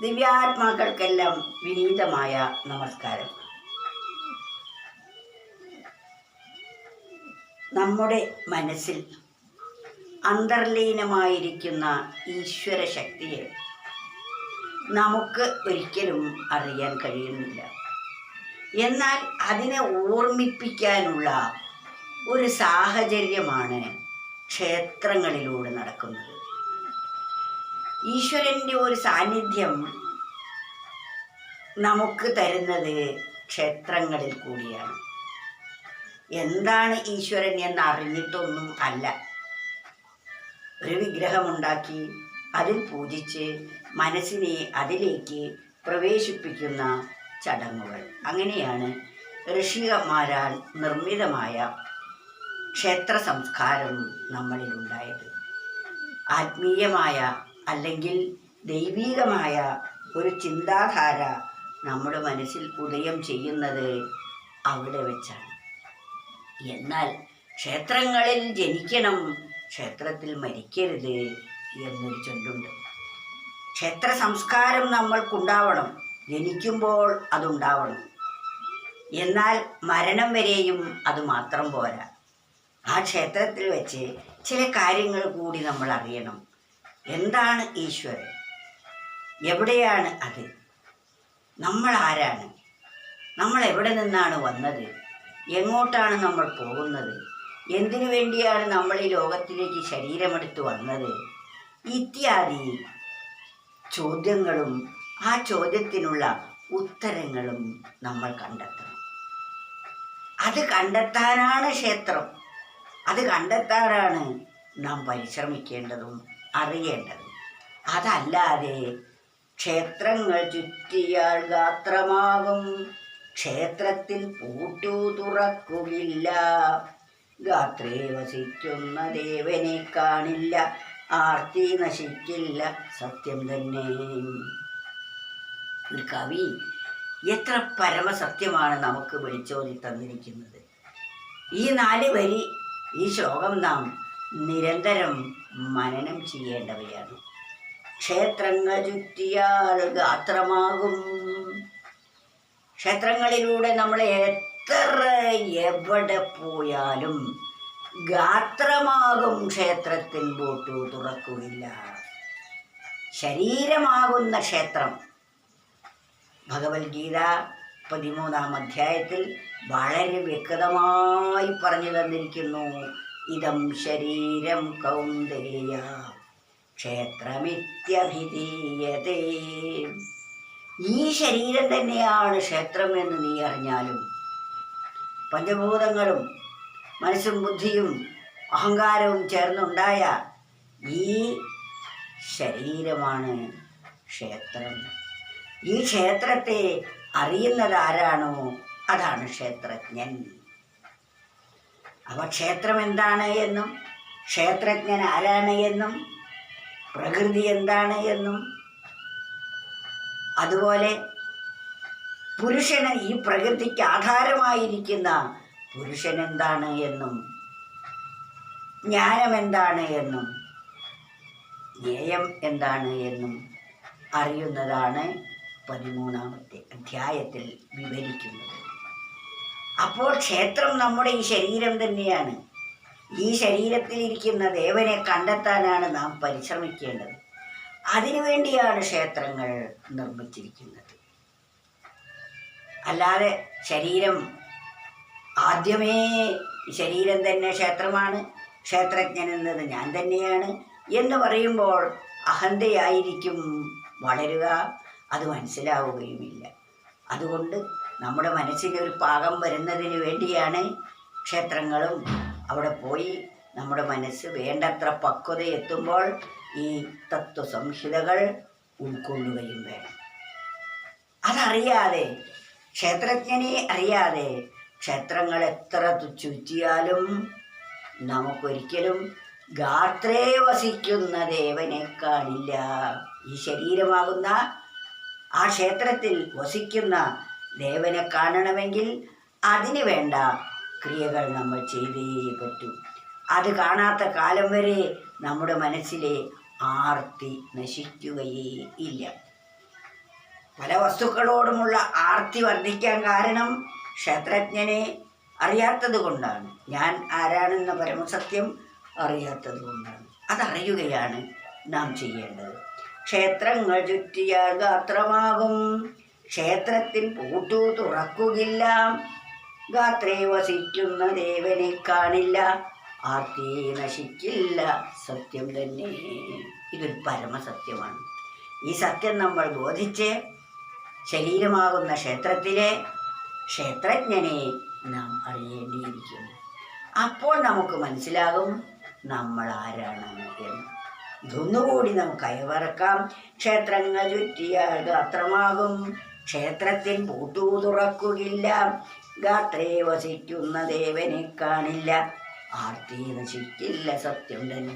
ദിവ്യാത്മാക്കൾക്കെല്ലാം വിനീതമായ നമസ്കാരം. നമ്മുടെ മനസ്സിൽ അന്തർലീനമായിരിക്കുന്ന ഈശ്വര ശക്തിയെ നമുക്ക് ഒരിക്കലും അറിയാൻ കഴിയുന്നില്ല. എന്നാൽ അതിനെ ഓർമ്മിപ്പിക്കാനുള്ള ഒരു സാഹചര്യമാണ് ക്ഷേത്രങ്ങളിലൂടെ നടക്കുന്നത്. ഈശ്വരൻ്റെ ഒരു സാന്നിധ്യം നമുക്ക് തരുന്നത് ക്ഷേത്രങ്ങളിൽ കൂടിയാണ്. എന്താണ് ഈശ്വരൻ എന്നറിഞ്ഞിട്ടൊന്നും അല്ല. ഒരു വിഗ്രഹമുണ്ടാക്കി അതിൽ പൂജിച്ച് മനസ്സിനെ അതിലേക്ക് പ്രവേശിപ്പിക്കുന്ന ചടങ്ങുകൾ. അങ്ങനെയാണ് ഋഷിമാരാൽ നിർമ്മിതമായ ക്ഷേത്ര സംസ്കാരം നമ്മളിലുണ്ടായത്. ആത്മീയമായ അല്ലെങ്കിൽ ദൈവീകമായ ഒരു ചിന്താധാര നമ്മുടെ മനസ്സിൽ ഉദയം ചെയ്യുന്നത് അവിടെ വെച്ചാണ്. എന്നാൽ ക്ഷേത്രങ്ങളിൽ ജനിക്കണം, ക്ഷേത്രത്തിൽ മരിക്കരുത് എന്നൊരു ചൊല്ലുണ്ട്. ക്ഷേത്ര സംസ്കാരം നമ്മൾക്കുണ്ടാവണം, ജനിക്കുമ്പോൾ അതുണ്ടാവണം. എന്നാൽ മരണം വരെയും അത് മാത്രം പോരാ. ആ ക്ഷേത്രത്തിൽ വെച്ച് ചില കാര്യങ്ങൾ കൂടി നമ്മൾ അറിയണം. എന്താണ് ഈശ്വരൻ? എവിടെയാണ് അത്? നമ്മൾ ആരാണ്? നമ്മൾ എവിടെ നിന്നാണ് വന്നത്? എങ്ങോട്ടാണ് നമ്മൾ പോകുന്നത്? എന്തിനു വേണ്ടിയാണ് നമ്മൾ ഈ ലോകത്തിലേക്ക് ശരീരമെടുത്ത് വന്നത്? ഇത്യാദി ചോദ്യങ്ങളും ആ ചോദ്യത്തിനുള്ള ഉത്തരങ്ങളും നമ്മൾ കണ്ടെത്തണം. അത് കണ്ടെത്താനാണ് ക്ഷേത്രം. അത് കണ്ടെത്താനാണ് നാം പരിശ്രമിക്കേണ്ടതും അറിയേണ്ടതും. അതല്ലാതെ ക്ഷേത്രങ്ങൾ ചുറ്റിയാൽ ഗാത്രമാകും, ക്ഷേത്രത്തിൽ പൂട്ടു തുറക്കുകയില്ല, ഗാത്രേ വസിക്കുന്ന ദേവനെ കാണില്ല, ആർത്തി നശിക്കില്ല, സത്യം തന്നെ. ഒരു കവി എത്ര പരമസത്യമാണ് നമുക്ക് വിളിച്ചോതി തന്നിരിക്കുന്നത്. ഈ 4 വരി, ഈ ശ്ലോകം നാം നിരന്തരം മനനം ചെയ്യേണ്ടവയാണ്. ക്ഷേത്രങ്ങൾ ചുറ്റിയാൽ ഗാത്രമാകും. ക്ഷേത്രങ്ങളിലൂടെ നമ്മൾ എവിടെ പോയാലും ഗാത്രമാകും, ക്ഷേത്രത്തിൽ പൂട്ടു തുറക്കുകയില്ല. ശരീരമാകുന്ന ക്ഷേത്രം ഭഗവത്ഗീത 13-ാം അധ്യായത്തിൽ വളരെ വ്യക്തമായി പറഞ്ഞു തന്നിരിക്കുന്നു. ഇദം ശരീരം കൗന്ദേയ ക്ഷേത്രമിത്യഭിധീയതേ. ഈ ശരീരം തന്നെയാണ് ക്ഷേത്രം എന്ന് നീ അറിഞ്ഞാലും, പഞ്ചഭൂതങ്ങളും മനസ്സും ബുദ്ധിയും അഹങ്കാരവും ചേർന്നുണ്ടായ ഈ ശരീരമാണ് ക്ഷേത്രം. ഈ ക്ഷേത്രത്തെ അറിയുന്നത് ആരാണോ അതാണ് ക്ഷേത്രജ്ഞൻ. അവ ക്ഷേത്രം എന്താണ് എന്നും ക്ഷേത്രജ്ഞൻ ആരാണ് എന്നും പ്രകൃതി എന്താണ് എന്നും അതുപോലെ പുരുഷന്, ഈ പ്രകൃതിക്ക് ആധാരമായിരിക്കുന്ന പുരുഷൻ എന്താണ് എന്നും ജ്ഞാനം എന്താണ് എന്നും ജ്ഞേയം എന്താണ് എന്നും അറിയുന്നതാണ് 13-ാമത്തെ അധ്യായത്തിൽ വിവരിക്കുന്നത്. അപ്പോൾ ക്ഷേത്രം നമ്മുടെ ഈ ശരീരം തന്നെയാണ്. ഈ ശരീരത്തിലിരിക്കുന്ന ദേവനെ കണ്ടെത്താനാണ് നാം പരിശ്രമിക്കേണ്ടത്. അതിനുവേണ്ടിയാണ് ക്ഷേത്രങ്ങൾ നിർമ്മിച്ചിരിക്കുന്നത്. അല്ലാതെ ശരീരം ആദ്യമേ ശരീരം തന്നെ ക്ഷേത്രമാണ്, ക്ഷേത്രജ്ഞൻ എന്നത് ഞാൻ തന്നെയാണ് എന്ന് പറയുമ്പോൾ അഹന്തയായിരിക്കും വളരുക. അത് മനസ്സിലാവുകയുമില്ല. അതുകൊണ്ട് നമ്മുടെ മനസ്സിനൊരു പാകം വരുന്നതിന് വേണ്ടിയാണ് ക്ഷേത്രങ്ങളും അവിടെ പോയി നമ്മുടെ മനസ്സ് വേണ്ടത്ര പക്വത എത്തുമ്പോൾ ഈ തത്വസംഹിതകൾ ഉൾക്കൊള്ളുകയും വേണം. അതറിയാതെ, ക്ഷേത്രജ്ഞനെ അറിയാതെ ക്ഷേത്രങ്ങൾ എത്ര ചുറ്റിയാലും നമുക്കൊരിക്കലും ഗാത്രേ വസിക്കുന്ന ദേവനെ കാണില്ല. ഈ ശരീരമാകുന്ന ആ ക്ഷേത്രത്തിൽ വസിക്കുന്ന ദേവനെ കാണണമെങ്കിൽ അതിന് വേണ്ട ക്രിയകൾ നമ്മൾ ചെയ്തേ പറ്റൂ. അത് കാണാത്ത കാലം വരെ നമ്മുടെ മനസ്സിലെ ആർത്തി നശിക്കുകയേ ഇല്ല. പല വസ്തുക്കളോടുമുള്ള ആർത്തി വർദ്ധിക്കാൻ കാരണം ക്ഷേത്രജ്ഞനെ അറിയാത്തത് കൊണ്ടാണ്. ഞാൻ ആരാണെന്ന പരമസത്യം അറിയാത്തത് കൊണ്ടാണ്. അതറിയുകയാണ് നാം ചെയ്യേണ്ടത്. ക്ഷേത്രങ്ങൾ ചുറ്റിയാൽ ഗാത്രമാകും, ക്ഷേത്രത്തിൽ പൂട്ടു തുറക്കുകയില്ല. ഗാത്രേ വസിക്കുന്ന ദേവനെ കാണില്ല, ആർത്തി നശിക്കില്ല, സത്യം തന്നെ. ഇതൊരു പരമസത്യമാണ്. ഈ സത്യം നമ്മൾ ബോധിച്ച് ശരീരമാകുന്ന ക്ഷേത്രത്തിലെ ക്ഷേത്രജ്ഞനെ നാം അറിയേണ്ടിയിരിക്കുന്നു. അപ്പോൾ നമുക്ക് മനസ്സിലാകും നമ്മൾ ആരാണ് എന്ന്. ഇതൊന്നുകൂടി നമുക്ക് അയവിറക്കാം. ക്ഷേത്രങ്ങൾ ചുറ്റിയാൽ ഗാത്രമാകും, ക്ഷേത്രത്തിൽ പൂട്ടു തുറക്കുകയില്ല. ഗാത്രേ വസിക്കുന്ന ദേവനെ കാണില്ല, ആർത്തി നശിക്കില്ല, സത്യം തന്നെ.